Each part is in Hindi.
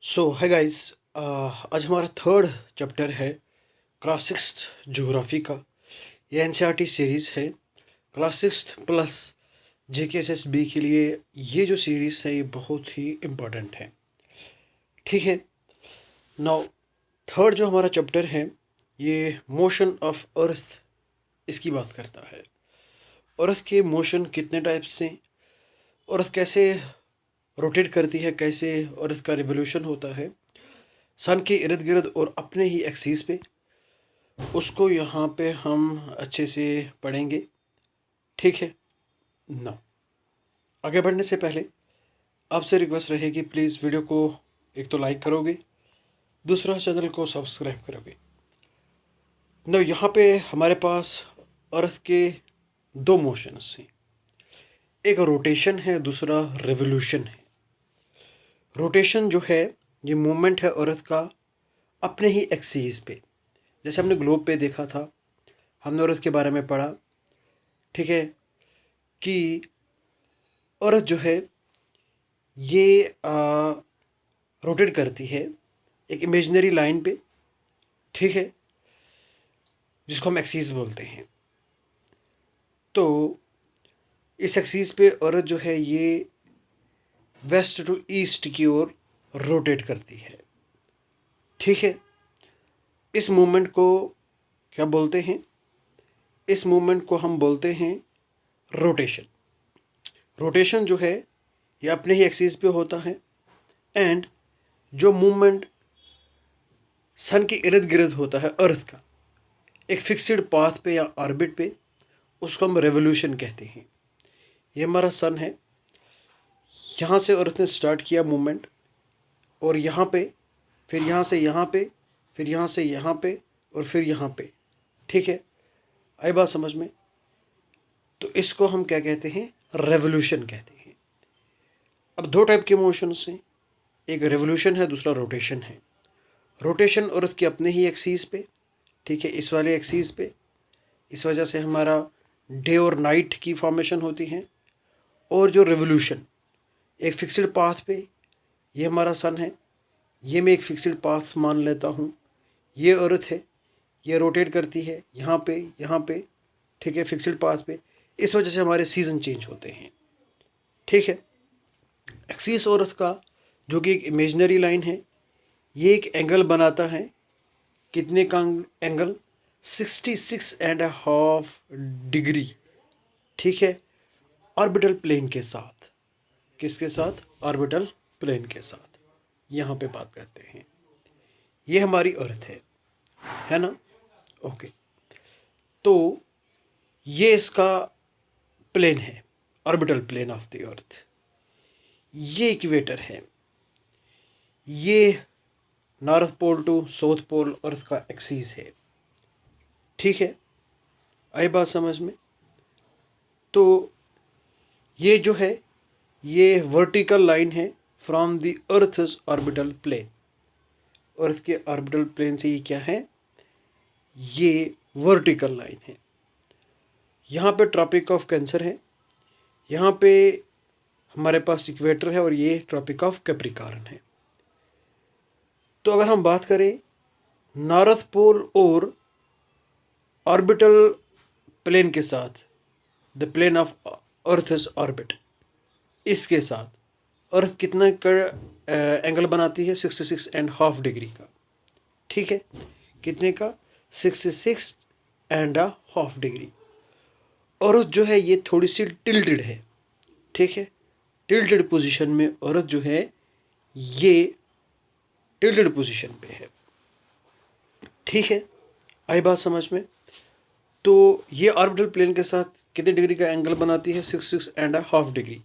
सो हाय गाइस। आज हमारा थर्ड चैप्टर है क्लास सिक्स्थ ज्योग्राफी का। ये एनसीईआरटी सीरीज़ है। क्लास सिक्स्थ प्लस जेकेएसएसबी के लिए ये जो सीरीज़ है ये बहुत ही इम्पोर्टेंट है। ठीक है। नाउ थर्ड जो हमारा चैप्टर है ये मोशन ऑफ अर्थ इसकी बात करता है। अर्थ के मोशन कितने टाइप्स से, अर्थ कैसे रोटेट करती है, कैसे अर्थ का रिवोल्यूशन होता है सन के इर्द गिर्द और अपने ही एक्सिस पे, उसको यहाँ पे हम अच्छे से पढ़ेंगे। ठीक है ना। आगे बढ़ने से पहले आपसे रिक्वेस्ट रहेगी, प्लीज़ वीडियो को एक तो लाइक करोगे, दूसरा चैनल को सब्सक्राइब करोगे ना। यहाँ पे हमारे पास अर्थ के दो मोशंस हैं, एक रोटेशन है, दूसरा रिवोल्यूशन है। रोटेशन जो है ये मूवमेंट है अर्थ का अपने ही एक्सिस पे। जैसे हमने ग्लोब पे देखा था, हमने अर्थ के बारे में पढ़ा। ठीक है कि अर्थ जो है ये रोटेट करती है एक इमेजिनरी लाइन पे। ठीक है, जिसको हम एक्सिस बोलते हैं। तो इस एक्सिस पे अर्थ जो है ये वेस्ट टू ईस्ट की ओर रोटेट करती है। ठीक है, इस मूवमेंट को क्या बोलते हैं? इस मूवमेंट को हम बोलते हैं रोटेशन। रोटेशन जो है ये अपने ही एक्सिस पे होता है एंड जो मूवमेंट सन के इर्द गिर्द होता है अर्थ का एक फिक्स्ड पाथ पे या ऑर्बिट पे, उसको हम रेवोल्यूशन कहते हैं। ये हमारा सन है, यहाँ से अर्थ ने स्टार्ट किया मूवमेंट और यहाँ पे, फिर यहाँ से यहाँ पे, फिर यहाँ से यहाँ पे और फिर यहाँ पे। ठीक है, आई बात समझ में? तो इसको हम क्या कहते हैं? रेवोल्यूशन कहते हैं। अब दो टाइप के मोशंस हैं, एक रेवोल्यूशन है, दूसरा रोटेशन है। रोटेशन अर्थ के अपने ही एक्सिस पे, ठीक है, इस वाले एक्सिस पे, इस वजह से हमारा डे और नाइट की फॉर्मेशन होती है। और जो रिवोल्यूशन एक फिक्स्ड पाथ पे, ये हमारा सन है, ये मैं एक फिक्स्ड पाथ मान लेता हूँ। ये अर्थ है, ये रोटेट करती है यहाँ पे यहाँ पे, ठीक है, फिक्स्ड पाथ पे। इस वजह से हमारे सीज़न चेंज होते हैं। ठीक है, एक्सिस अर्थ का जो कि एक इमेजिनरी लाइन है, ये एक एंगल बनाता है। कितने का एंगल? 66.5 डिग्री। ठीक है, ऑर्बिटल प्लेन के साथ। किसके साथ? ऑर्बिटल प्लेन के साथ। यहाँ पे बात करते हैं, ये हमारी अर्थ है ना। ओके, तो ये इसका प्लेन है, orbital plane of the earth. ये इक्वेटर है, ये north pole to south pole earth का एक्सिस है। ठीक है, आई बात समझ में? तो ये जो है ये वर्टिकल लाइन है फ्रॉम द अर्थ's ऑर्बिटल प्लेन। अर्थ के ऑर्बिटल प्लेन से ये क्या है? ये वर्टिकल लाइन है। यहाँ पे ट्रॉपिक ऑफ कैंसर है, यहाँ पे हमारे पास इक्वेटर है और ये ट्रॉपिक ऑफ कैप्रिकॉर्न है। तो अगर हम बात करें नॉर्थ पोल और ऑर्बिटल प्लेन के साथ, द प्लेन ऑफ अर्थ's ऑर्बिट, इसके साथ अर्थ कितना एंगल बनाती है? 66.5 डिग्री का। ठीक है, कितने का? 66.5 डिग्री। अर्थ जो है ये थोड़ी सी टिल्टेड है। ठीक है, टिल्टेड पोजीशन में अर्थ जो है ये टिल्टेड पोजीशन पे है। ठीक है, आई बात समझ में? तो ये ऑर्बिटल प्लेन के साथ कितने डिग्री का एंगल बनाती है? 66.5 डिग्री।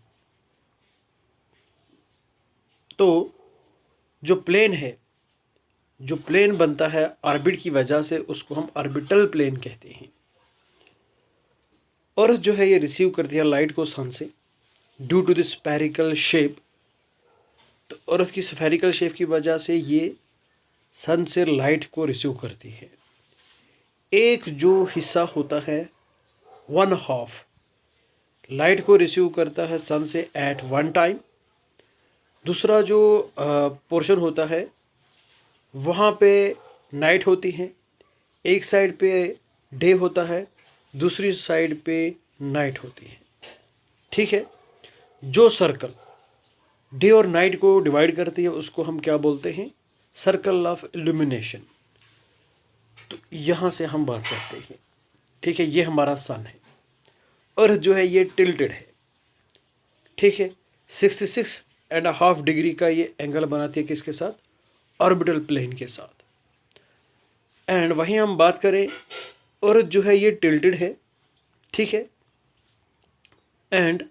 तो जो प्लेन है, जो प्लेन बनता है ऑर्बिट की वजह से, उसको हम ऑर्बिटल प्लेन कहते हैं। अर्थ जो है ये रिसीव करती है लाइट को सन से due to the spherical shape. तो अर्थ की स्फेरिकल शेप की वजह से ये सन से लाइट को रिसीव करती है। एक जो हिस्सा होता है 1/2 लाइट को रिसीव करता है सन से एट वन टाइम, दूसरा जो पोर्शन होता है वहाँ पे नाइट होती है, एक साइड पे डे होता है, दूसरी साइड पे नाइट होती है। ठीक है, जो सर्कल डे और नाइट को डिवाइड करती है उसको हम क्या बोलते हैं? Circle of illumination. तो यहाँ से हम बात करते हैं। ठीक है, ये हमारा सन है, अर्थ जो है ये टिल्टेड है। ठीक है, 66.5 डिग्री का ये एंगल बनाती है किसके साथ? ऑर्बिटल प्लेन के साथ। एंड वहीं हम बात करें, अर्थ जो है ये टिल्टेड है। ठीक है, एंड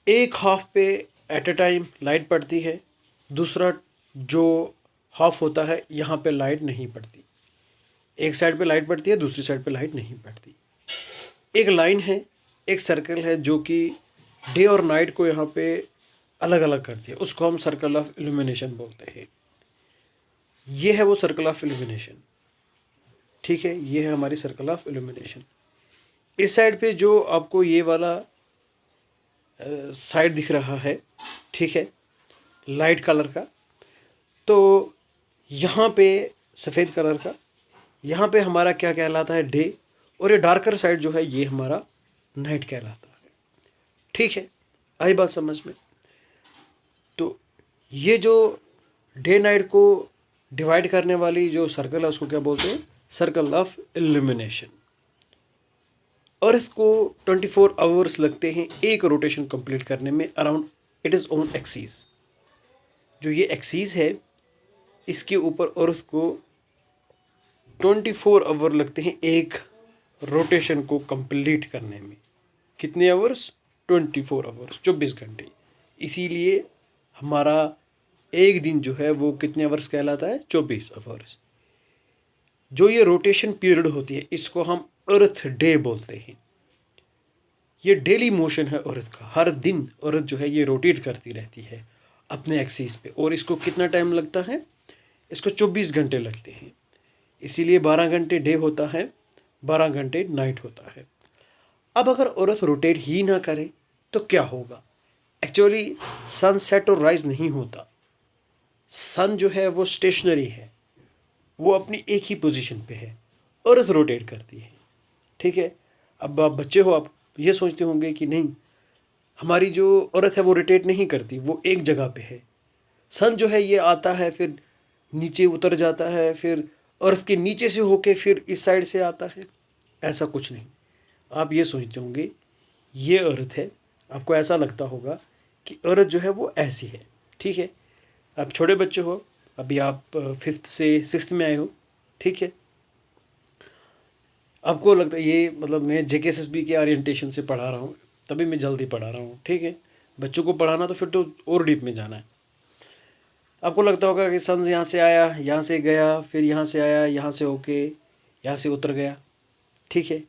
एक हाफ पे एट ए टाइम लाइट पड़ती है, दूसरा जो हाफ होता है यहाँ पे लाइट नहीं पड़ती। एक साइड पे लाइट पड़ती है, दूसरी साइड पे लाइट नहीं पड़ती। एक लाइन है, एक सर्कल है जो कि डे और नाइट को यहाँ पे अलग अलग करती है, उसको हम सर्कल ऑफ इल्यूमिनेशन बोलते हैं। ये है वो सर्कल ऑफ इल्यूमिनेशन। ठीक है, ये है हमारी सर्कल ऑफ इल्यूमिनेशन। इस साइड पे जो आपको ये वाला साइड दिख रहा है, ठीक है, लाइट कलर का, तो यहाँ पे सफ़ेद कलर का, यहाँ पे हमारा क्या कहलाता है? डे। और ये डार्कर साइड जो है ये हमारा नाइट कहलाता है। ठीक है, आई बात समझ में? तो ये जो डे नाइट को डिवाइड करने वाली जो सर्कल है उसको क्या बोलते हैं? Circle of illumination. अर्थ को 24 आवर्स लगते हैं एक रोटेशन कंप्लीट करने में around it is own axis. जो ये एक्सीस है इसके ऊपर अर्थ को 24 आवर लगते हैं एक रोटेशन को कंप्लीट करने में। कितने आवर्स? 24 आवर्स, 24 घंटे। इसीलिए हमारा एक दिन जो है वो कितने आवर्स कहलाता है? 24 आवर्स। जो ये रोटेशन पीरियड होती है इसको हम अर्थ डे बोलते हैं। ये डेली मोशन है अर्थ का, हर दिन अर्थ जो है ये रोटेट करती रहती है अपने एक्सिस पे। और इसको कितना टाइम लगता है? इसको 24 घंटे लगते हैं। इसीलिए 12 घंटे डे होता है, 12 घंटे नाइट होता है। अब अगर अर्थ रोटेट ही ना करे तो क्या होगा? एक्चुअली सन सेट और राइज नहीं होता। सन जो है वो स्टेशनरी है, वो अपनी एक ही पोजीशन पे है, अर्थ रोटेट करती है। ठीक है, अब आप बच्चे हो, आप ये सोचते होंगे कि नहीं, हमारी जो अर्थ है वो रोटेट नहीं करती, वो एक जगह पे है। सन जो है ये आता है, फिर नीचे उतर जाता है, फिर अर्थ के नीचे से होके फिर इस साइड से आता है। ऐसा कुछ नहीं। आप ये सोचते होंगे ये अर्थ है, आपको ऐसा लगता होगा कि अर्थ जो है वो ऐसी है। ठीक है, आप छोटे बच्चे हो, अभी आप 5th से 6th में आए हो। ठीक है, आपको लगता है ये, मतलब मैं JKSSB के ओरिएंटेशन से पढ़ा रहा हूँ, तभी मैं जल्दी पढ़ा रहा हूँ। ठीक है, बच्चों को पढ़ाना तो फिर तो और डीप में जाना है। आपको लगता होगा कि सन यहाँ से आया, यहाँ से गया, फिर यहाँ से आया, यहाँ से होके यहाँ से उतर गया। ठीक है,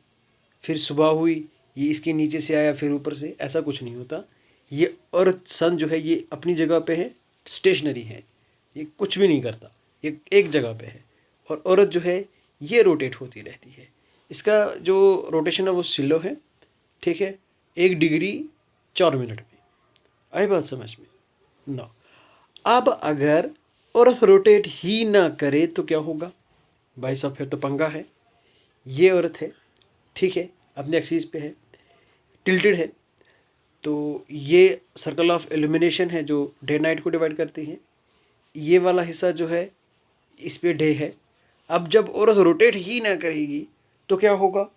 फिर सुबह हुई, ये इसके नीचे से आया, फिर ऊपर से। ऐसा कुछ नहीं होता। ये अर्थ सन जो है ये अपनी जगह पे है, स्टेशनरी है, ये कुछ भी नहीं करता, ये एक जगह पे है। और अर्थ जो है ये रोटेट होती रहती है। इसका जो रोटेशन है वो स्लो है। ठीक है, 1 डिग्री 4 मिनट में। आई बात समझ में ना? अब अगर अर्थ रोटेट ही ना करे तो क्या होगा? भाई साहब फिर तो पंगा है। ये अर्थ है, ठीक है, अपने एक्सिस पे है, टिल्टेड है, तो ये सर्कल ऑफ इल्यूमिनेशन है जो डे नाइट को डिवाइड करती है। ये वाला हिस्सा जो है इस पे डे है। अब जब अर्थ रोटेट ही ना करेगी तो क्या होगा?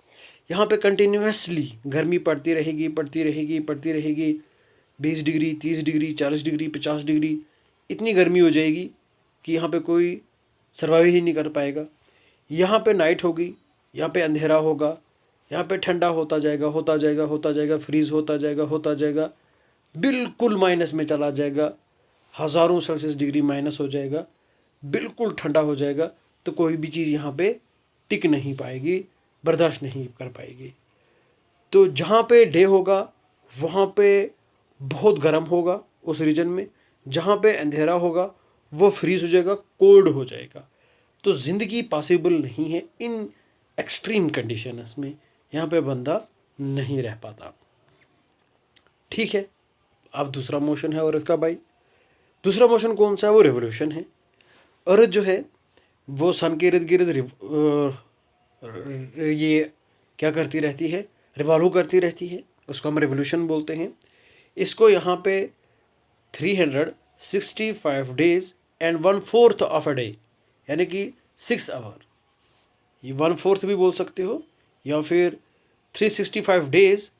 यहाँ पे कंटिन्यूसली गर्मी पड़ती रहेगी, पड़ती रहेगी, पड़ती रहेगी। 20 डिग्री, 30 डिग्री, 40 डिग्री, 50 डिग्री, इतनी गर्मी हो जाएगी कि यहाँ पे कोई सर्वाइव ही नहीं कर पाएगा। यहाँ पे नाइट होगी, यहाँ पे अंधेरा होगा, यहाँ पे ठंडा होता जाएगा, होता जाएगा, होता जाएगा, फ्रीज होता जाएगा, होता जाएगा, बिल्कुल माइनस में चला जाएगा, हज़ारों सेल्सियस डिग्री माइनस हो जाएगा, बिल्कुल ठंडा हो जाएगा। तो कोई भी चीज़ यहाँ पे टिक नहीं पाएगी, बर्दाश्त नहीं कर पाएगी। तो जहाँ पे डे होगा वहाँ पे बहुत गर्म होगा उस रीजन में, जहाँ पे अंधेरा होगा वो फ्रीज हो जाएगा, कोल्ड हो जाएगा। तो ज़िंदगी पॉसिबल नहीं है इन एक्सट्रीम कंडीशंस में, यहाँ पे बंदा नहीं रह पाता। ठीक है, अब दूसरा मोशन है अर्थ का भाई। दूसरा मोशन कौन सा है? वो रिवोल्यूशन है। अर्थ जो है वो सन के इर्द गिर्द ये क्या करती रहती है? रिवॉल्व करती रहती है, उसको हम रिवोल्यूशन बोलते हैं। इसको यहाँ पे 365 days and 1/4 of a day, यानी कि 6 आवर, ये 1/4 भी बोल सकते हो, या फिर 365 डेज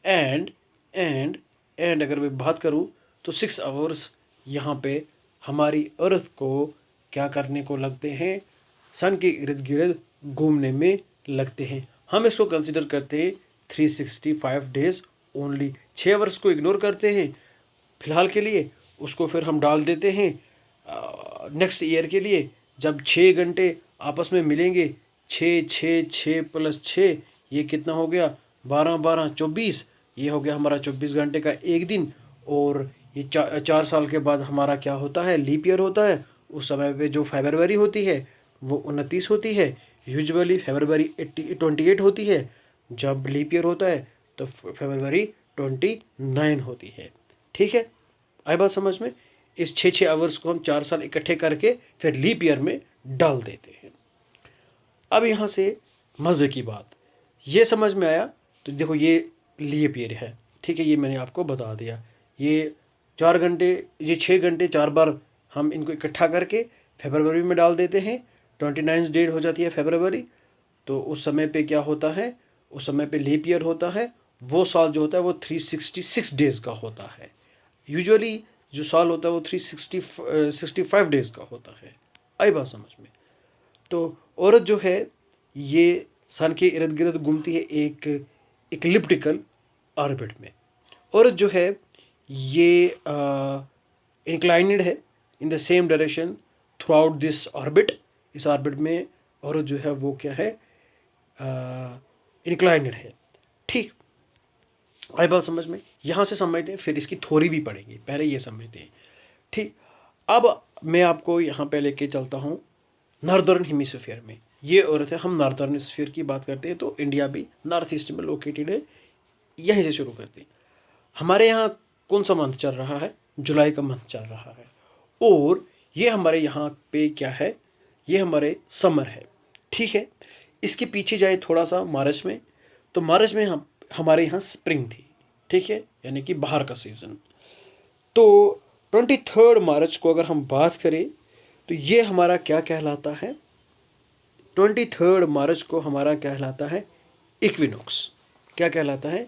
एंड अगर मैं बात करूँ तो 6 आवर्स यहाँ पे हमारी अर्थ को क्या करने को लगते हैं? सन के इर्द गिर्द घूमने में लगते हैं। हम इसको कंसिडर करते हैं 365 डेज ओनली। 6 आवर्स को इग्नोर करते हैं फिलहाल के लिए, उसको फिर हम डाल देते हैं नेक्स्ट ईयर के लिए, जब 6 घंटे आपस में मिलेंगे। 6 प्लस 6 ये कितना हो गया? 12 24, ये हो गया हमारा 24 घंटे का एक दिन। और ये 4 साल के बाद हमारा क्या होता है? लीप ईयर होता है। उस समय पे जो फरवरी होती है वो 29 होती है। यूजुअली फरवरी 28 होती है। जब लीप ईयर होता है तो फरवरी 29 होती है। ठीक है, आई बात समझ में? इस 6 आवर्स को हम 4 साल इकट्ठे करके फिर लीप ईयर में डाल देते हैं। अब यहाँ से मज़े की बात, ये समझ में आया? तो देखो ये लीप ईयर है, ठीक है, ये मैंने आपको बता दिया। ये 4 घंटे, ये 6 घंटे 4 बार हम इनको इकट्ठा करके फरवरी में डाल देते हैं। 29 डेट हो जाती है फरवरी। तो उस समय पे क्या होता है? उस समय पे लीप ईयर होता है। वो साल जो होता है वो 366 डेज़ का होता है। यूजुअली जो साल होता है वो 365 डेज़ का होता है। आई बात समझ में? तो औरत जो है ये सन के इर्द गिर्द घूमती है एक इक्लिप्टिकल ऑर्बिट में। औरत जो है ये इंक्लाइनेड है in the same direction through out this orbit. इस ऑर्बिट में औरत जो है वो क्या है? इंक्लाइनेड है। ठीक, आई बात समझ में? यहाँ से समझते हैं, फिर इसकी थ्योरी भी पढ़ेंगे, पहले ये समझते हैं। ठीक, अब मैं आपको यहाँ पे लेके चलता हूँ नॉर्दर्न हेमिस्फीयर में। ये औरत है, हम नॉर्दर्न हेमिस्फीयर की बात करते हैं तो इंडिया भी नॉर्थ ईस्ट में लोकेटेड है। यहीं से शुरू करते हैं। हमारे यहाँ कौन सा मंथ चल रहा है? जुलाई का मंथ चल रहा है। और ये हमारे यहाँ पे क्या है? ये हमारे समर है। ठीक है, इसके पीछे जाए थोड़ा सा मार्च में, तो मार्च में हम हमारे यहाँ स्प्रिंग थी। ठीक है, यानी कि बाहर का सीज़न। तो 23 मार्च को अगर हम बात करें तो ये हमारा क्या कहलाता है? 23 मार्च को हमारा कहलाता है इक्विनोक्स। क्या कहलाता है?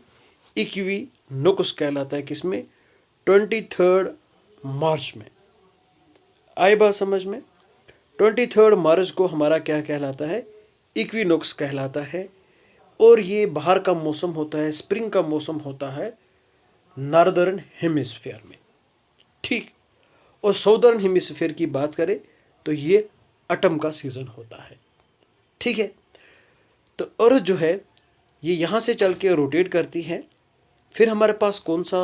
इक्विनोक्स कहलाता है। किसमें? 23 मार्च में। आई बात समझ में? 23 मार्च को हमारा क्या कहलाता है? इक्विनोक्स कहलाता है। और ये बाहर का मौसम होता है, स्प्रिंग का मौसम होता है नॉर्दर्न हेमिस्फीयर में। ठीक, और साउदर्न हेमिस्फीयर की बात करें तो ये ऑटम का सीज़न होता है। ठीक है, तो अर्थ जो है ये यहाँ से चल के रोटेट करती है। फिर हमारे पास कौन सा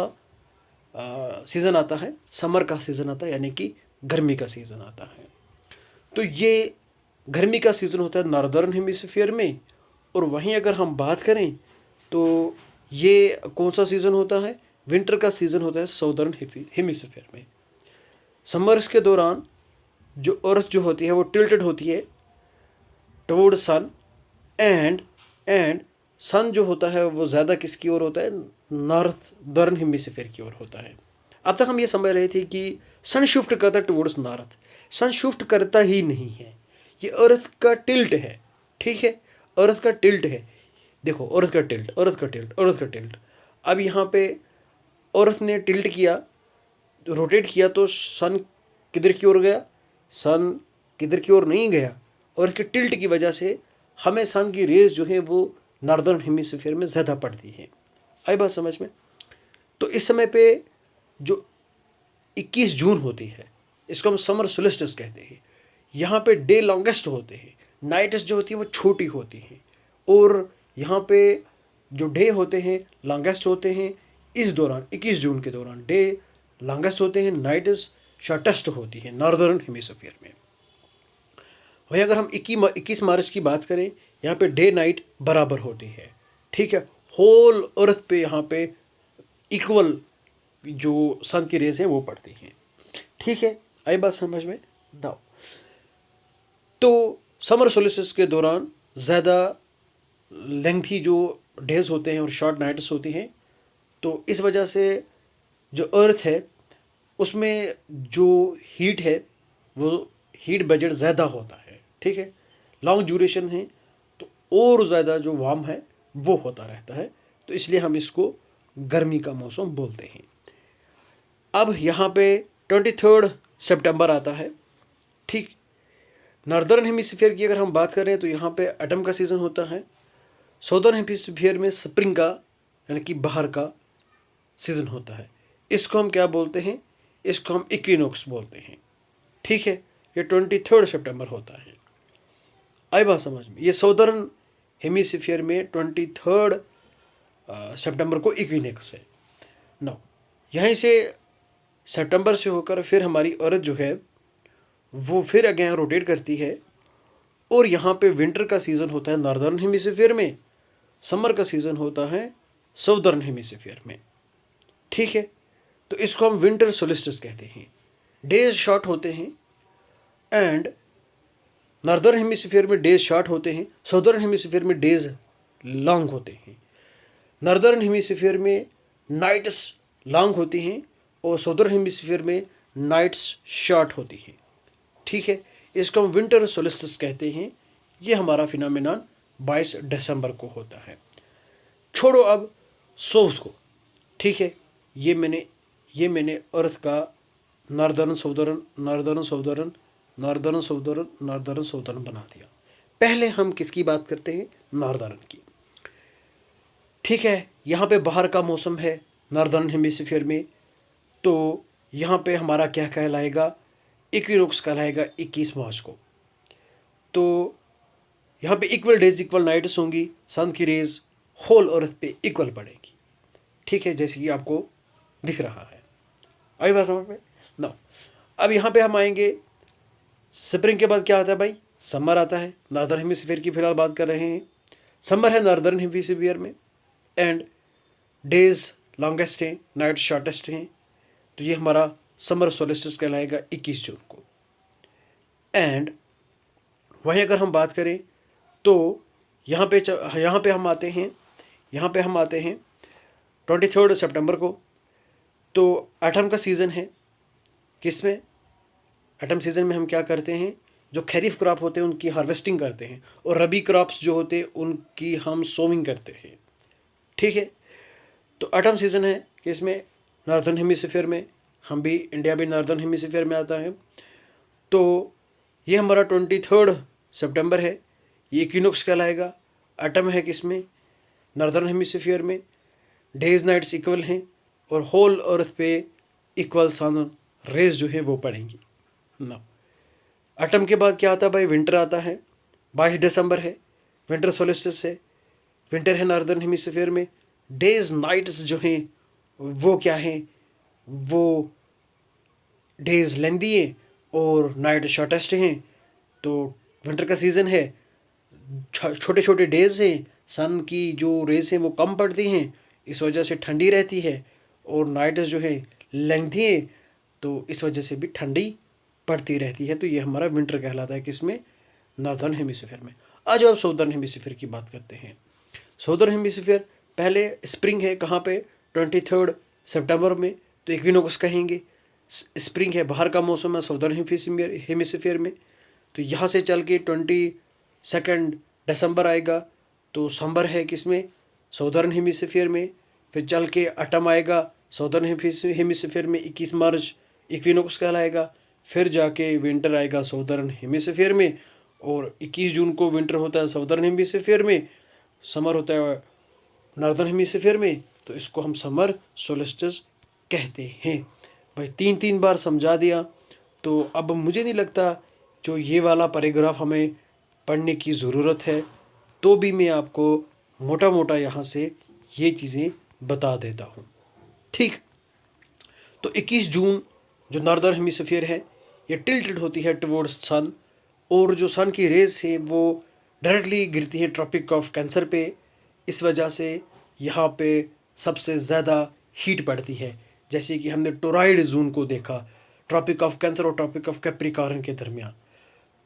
सीज़न आता है? समर का सीज़न आता है, यानी कि गर्मी का सीज़न आता है। तो ये गर्मी का सीज़न होता है नॉर्दर्न हेमिस्फीयर में। और वहीं अगर हम बात करें तो ये कौन सा सीज़न होता है? विंटर का सीज़न होता है साउदर्न हेमिस्फीयर में। समर्स के दौरान जो अर्थ जो होती है वो टिल्टेड होती है टुवर्ड सन, एंड सन जो होता है वो ज़्यादा किसकी ओर होता है? नॉर्थर्न हेमिस्फीयर की ओर होता है। अब तक हम ये समझ रहे थे कि सन शिफ्ट करता है टुवर्ड्स नॉर्थ। सन शिफ्ट करता ही नहीं है, ये अर्थ का टिल्ट है। ठीक है, अर्थ का टिल्ट है। देखो, अर्थ का टिल्ट, अर्थ का टिल्ट, अर्थ का टिल्ट। अब यहाँ पे अर्थ ने टिल्ट किया, रोटेट किया, तो सन किधर की ओर गया? सन किधर की ओर नहीं गया। और इसके टिल्ट की वजह से हमें सन की रेज जो है वो नॉर्दर्न हेमिस्फीयर में ज़्यादा पड़ती है। आई बात समझ में? तो इस समय पे जो 21 जून होती है इसको हम समर सोलिस्टिस कहते हैं। यहाँ पे डे लॉन्गेस्ट होते हैं, नाइट्स जो होती है वो छोटी होती हैं। और यहाँ पे जो डे होते हैं लॉन्गेस्ट होते हैं। इस दौरान 21 जून के दौरान डे लॉन्गेस्ट होते हैं, नाइट्स शॉर्टेस्ट होती है नॉर्दर्न हेमिस्फीयर में। वही अगर हम 21 मार्च की बात करें, यहाँ पे डे नाइट बराबर होती है। ठीक है, होल अर्थ पे यहाँ पे इक्वल जो सन की रेज हैं वो पड़ती हैं। ठीक है, आई बात समझ में? नाउ तो समर सोलिस्टिस के दौरान ज़्यादा लेंथी जो डेज होते हैं और शॉर्ट नाइट्स होती हैं, तो इस वजह से जो अर्थ है उसमें जो हीट है वो हीट बजट ज़्यादा होता है। ठीक है, लॉन्ग ड्यूरेशन है तो और ज़्यादा जो वार्म है वो होता रहता है, तो इसलिए हम इसको गर्मी का मौसम बोलते हैं। अब यहाँ पे 23 सितंबर आता है। ठीक, नॉर्दर्न हेमिस्फीयर की अगर हम बात करें तो यहाँ पे ऑटम का सीज़न होता है। साउदर्न हेमिस्फीयर में स्प्रिंग का यानी कि बाहर का सीज़न होता है। इसको हम क्या बोलते हैं? इसको हम इक्विनोक्स बोलते हैं। ठीक है, ये 23 सितंबर होता है। आई बात समझ में? ये साउदर्न हेमिस्फीयर में 23 सितंबर को इक्विनोक्स है। नाउ यहीं से सितंबर से होकर फिर हमारी अर्थ जो है वो फिर अगेन रोटेट करती है, और यहाँ पे विंटर का सीज़न होता है नॉर्दर्न हेमिस्फीयर में, समर का सीज़न होता है साउदर्न हेमिस्फीयर में। ठीक है, तो इसको हम विंटर सोलिस्टिस कहते हैं। डेज शॉर्ट होते हैं एंड नॉर्दर्न हेमिस्फीयर में डेज शॉर्ट होते हैं, साउदर्न हेमिस्फीयर में डेज लॉन्ग होते हैं। नॉर्दर्न हेमिस्फीयर में नाइट्स लॉन्ग होती हैं और साउदर्न हेमिस्फीयर में नाइट्स शॉर्ट होती हैं। ठीक है, इसको हम विंटर सोलिस्टिस कहते हैं। ये हमारा फिनोमेनन 22 दिसंबर को होता है। छोड़ो अब साउथ को। ठीक है, ये मैंने अर्थ का northern southern northern southern northern southern northern southern बना दिया। पहले हम किसकी बात करते हैं? नॉर्दर्न की। ठीक है, यहाँ पे बाहर का मौसम है नॉर्दर्न हेमिस्फीयर में, तो यहाँ पे हमारा क्या कहलाएगा? इक्विनोक्स कहलाएगा 21 मार्च को। तो यहाँ पे इक्वल डेज इक्वल नाइट्स होंगी, सन की रेज होल अर्थ पे इक्वल पड़ेगी। ठीक है, जैसे कि आपको दिख रहा है। आई बात समझ में? ना अब यहाँ पे हम आएंगे, स्प्रिंग के बाद क्या आता है भाई? समर आता है। नॉर्दर्न हेमिस्फीयर की फिलहाल बात कर रहे हैं। समर है नॉर्दर्न हेमिस्फीयर में एंड डेज लॉन्गेस्ट हैं, नाइट शॉर्टेस्ट हैं, तो ये हमारा समर सोलिस्टिस कहलाएगा 21 जून को। एंड वहीं अगर हम बात करें तो यहाँ पे हम आते हैं 23 सितंबर को। तो ऑटम का सीज़न है। किसमें? ऑटम सीज़न में हम क्या करते हैं? जो खरीफ क्रॉप होते हैं उनकी हार्वेस्टिंग करते हैं, और रबी क्रॉप्स जो होते हैं उनकी हम सोविंग करते हैं। ठीक है, तो ऑटम सीज़न है किसमें? नॉर्दर्न हेमिस्फीयर में। हम भी, इंडिया भी नॉर्दर्न हेमिस्फीयर में आता है। तो ये हमारा 23 सितंबर है, ये इक्विनोक्स कहलाएगा। ऑटम है किसमें? नॉर्दर्न हेमिस्फीयर में। डेज नाइट्स इक्वल हैं और होल अर्थ पे इक्वल सन रेज जो है वो पड़ेंगी ना। ऑटम के बाद क्या आता है भाई? विंटर आता है। 22 दिसंबर है, विंटर सोलिस्टिस है। विंटर है नॉर्दर्न हेमिस्फीयर में। डेज नाइट्स जो हैं वो क्या हैं? वो डेज लेंदी हैं और नाइट शॉर्टेस्ट हैं। तो विंटर का सीज़न है, छोटे छोटे डेज हैं, सन की जो रेज हैं वो कम पड़ती हैं, इस वजह से ठंडी रहती है, और नाइट्स जो है लेंथी हैं, तो इस वजह से भी ठंडी पड़ती रहती है। तो ये हमारा विंटर कहलाता है किसमें? नॉर्दर्न हेमिस्फीयर में। आज अब साउदर्न हेमिस्फीयर की बात करते हैं। साउदर्न हेमिस्फीयर पहले स्प्रिंग है, कहाँ पे? 23 सितंबर में, तो इक्विनोक्स कहेंगे। स्प्रिंग है, बाहर का मौसम है साउदर्न हेमिस्फीयर में। तो यहाँ से चल के 22 दिसंबर आएगा, तो समर है किसमें? साउदर्न हेमिस्फीयर में। फिर चल के ऑटम आएगा साउदर्न हेमिस्फीयर में, 21 मार्च इक्विनोक्स कहलाएगा। फिर जाके विंटर आएगा साउदर्न हेमिस्फीयर में, और 21 जून को विंटर होता है साउदर्न हेमिस्फीयर में, समर होता है नॉर्दर्न हेमिस्फीयर में, तो इसको हम समर सोलिस्टिस कहते हैं। भाई 3 बार समझा दिया, तो अब मुझे नहीं लगता जो ये वाला पैराग्राफ हमें पढ़ने की ज़रूरत है, तो भी मैं आपको मोटा मोटा यहाँ से ये चीज़ें बता देता हूँ। ठीक, तो 21 जून जो नॉर्दर्न हेमिस्फीयर है ये टिल्टेड होती है टुवर्ड्स सन, और जो सन की रेज है वो डायरेक्टली गिरती है ट्रॉपिक ऑफ कैंसर पे। इस वजह से यहाँ पे सबसे ज़्यादा हीट पड़ती है, जैसे कि हमने टोरॉइड जोन को देखा ट्रॉपिक ऑफ कैंसर और ट्रॉपिक ऑफ कैप्रिकॉर्न के दरमियान।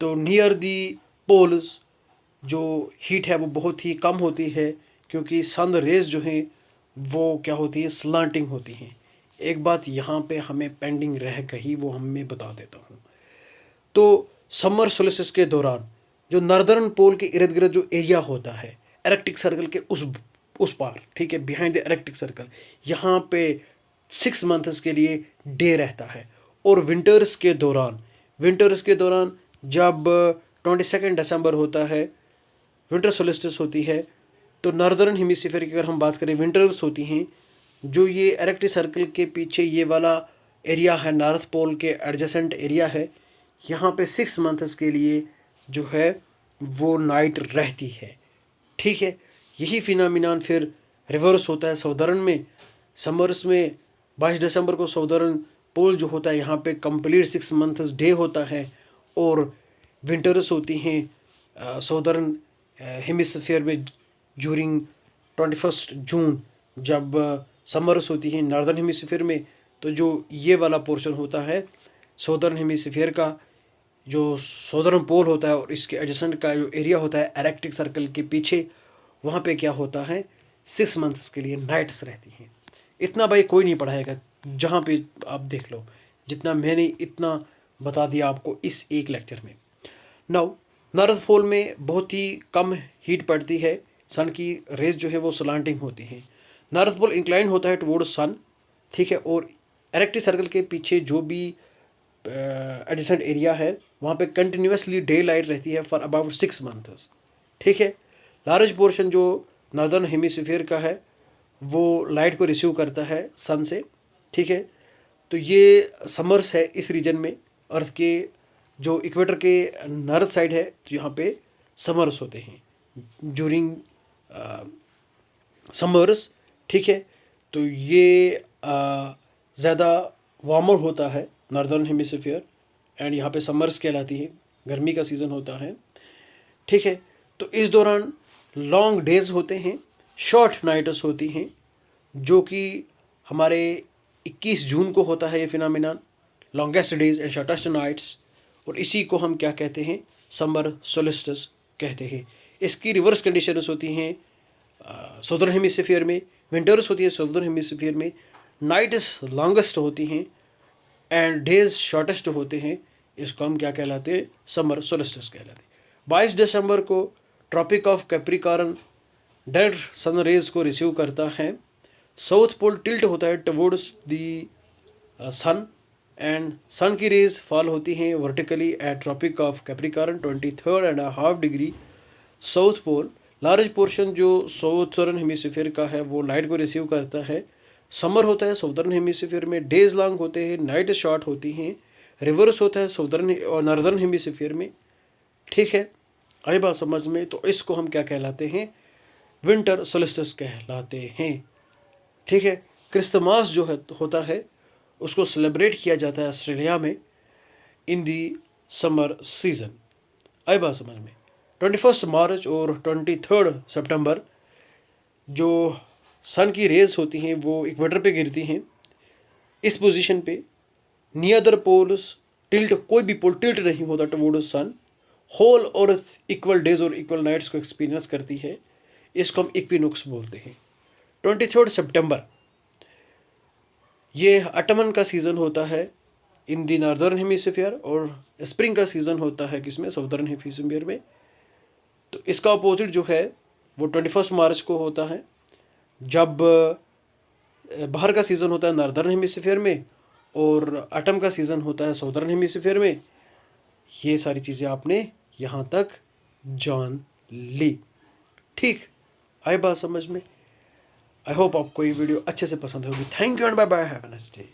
तो नियर दी पोल्स जो हीट है वो बहुत ही कम होती है, क्योंकि सन रेज जो हैं वो क्या होती है, स्लांटिंग होती हैं। एक बात यहाँ पे हमें पेंडिंग रह गई, वो मैं बता देता हूँ। तो समर सोलिस्टिस के दौरान जो नॉर्दर्न पोल के इर्द गिर्द जो एरिया होता है एरेक्टिक सर्कल के उस पार, ठीक है, बिहाइंड द एरेक्टिक सर्कल, यहाँ पे 6 मंथ्स के लिए डे रहता है। और विंटर्स के दौरान जब 22 दिसंबर होता है, विंटर सोलिस्टिस होती है, तो नॉर्दर्न हेमिस्फीयर की अगर हम बात करें विंटर्स होती हैं। जो ये एरेक्टिक सर्कल के पीछे ये वाला एरिया है, नॉर्थ पोल के एडजेसेंट एरिया है, यहाँ पे 6 मंथ्स के लिए जो है वो नाइट रहती है, ठीक है। यही फिनोमिनन फिर रिवर्स होता है साउदर्न में। समर्स में 22 दिसंबर को साउदर्न पोल जो होता है यहाँ पे कंप्लीट 6 मंथ्स डे होता है, और विंटर्स होती हैं साउदर्न हेमिस्फीयर में ड्यूरिंग 21 जून, जब समर्स होती हैं नॉर्दर्न हेमिस्फीयर में। तो जो ये वाला पोर्शन होता है साउदर्न हेमिस्फीयर का, जो साउदर्न पोल होता है और इसके एडजेसेंट का जो एरिया होता है एरेक्टिक सर्कल के पीछे, वहाँ पे क्या होता है 6 मंथ्स के लिए नाइट्स रहती हैं। इतना भाई कोई नहीं पढ़ाएगा, जहाँ पे आप देख लो, जितना मैंने इतना बता दिया आपको इस एक लेक्चर में। नाउ नॉर्थ पोल में बहुत ही कम हीट पड़ती है, सन की रेज जो है वो स्लांटिंग होती हैं। नॉर्थ पोल इंक्लाइन होता है टुवर्ड्स सन, ठीक है, और एरेक्टिक सर्कल के पीछे जो भी एडजेसेंट एरिया है वहाँ पे कंटिन्यूसली डे लाइट रहती है फॉर अबाउट 6 मंथ्स, ठीक है। लार्ज पोर्शन जो नॉर्दर्न हेमिस्फीयर का है वो लाइट को रिसीव करता है सन से, ठीक है। तो ये समर्स है इस रीजन में, अर्थ के जो इक्वेटर के नॉर्थ साइड है, तो यहाँ पे समर्स होते हैं ड्यूरिंग समर्स, ठीक है। तो ये ज़्यादा वार्मर होता है नॉर्दर्न हेमिस्फीयर, एंड यहाँ पे समर्स कहलाती है, गर्मी का सीज़न होता है, ठीक है। तो इस दौरान लॉन्ग डेज होते हैं, शॉर्ट नाइट्स होती हैं, जो कि हमारे 21 जून को होता है ये phenomenon, longest days and shortest nights, और इसी को हम क्या कहते हैं, समर सोलिस्टिस कहते हैं। इसकी रिवर्स कंडीशंस होती हैं साउदर्न हेमिस्फीयर में, विंटर्स होती है साउदर्न हेमिस्फीयर में, नाइट्स लॉन्गेस्ट होती हैं एंड डेज शॉर्टेस्ट होते हैं। इसको हम क्या कहलाते हैं, समर सोलिस्टिस कहलाते हैं। 22 दिसंबर को tropic of Capricorn direct sun rays को रिसीव करता है। साउथ पोल टिल्ट होता है टुवर्ड्स दी सन, एंड सन की रेज फॉल होती हैं vertically at tropic of Capricorn 23.5 degree south pole. Large portion जो साउथर्न हेमिस्फीयर का है वो लाइट को रिसीव करता है। समर होता है साउदर्न हेमिस्फीयर में, डेज लॉन्ग होते हैं, नाइट शॉर्ट होती हैं। रिवर्स होता है साउदर्न और नॉर्दर्न हेमिस्फीयर में, ठीक है। आई बात समझ में? तो इसको हम क्या कहलाते हैं, विंटर सोलिस्टिस कहलाते हैं, ठीक है। क्रिसमस जो है होता है उसको सेलिब्रेट किया जाता है ऑस्ट्रेलिया में इन दी समर सीजन। आई बात समझ में? 21 मार्च और 23 सितंबर जो सन की रेज होती हैं वो इक्वेटर पे गिरती हैं। इस पोजीशन पे नियर द पोल्स टिल्ट, कोई भी पोल टिल्ट नहीं होता टुवर्ड्स सन। होल अर्थ इक्वल डेज और इक्वल नाइट्स को एक्सपीरियंस करती है। इसको हम इक्विनोक्स बोलते हैं। 23 सितंबर ये ऑटमन का सीज़न होता है इन दी नॉर्दर्न हेमिस्फीयर, और स्प्रिंग का सीज़न होता है किसमें, साउदर्न हेमिस्फीयर में। तो इसका अपोजिट जो है वो 21 मार्च को होता है, जब बाहर का सीज़न होता है नॉर्दर्न हेमिस्फीयर में और ऑटम का सीज़न होता है साउदर्न हेमिस्फीयर में। ये सारी चीज़ें आपने यहाँ तक जान ली, ठीक। आई बात समझ में? आई होप आपको ये वीडियो अच्छे से पसंद होगी। Thank you and bye bye, have a nice day.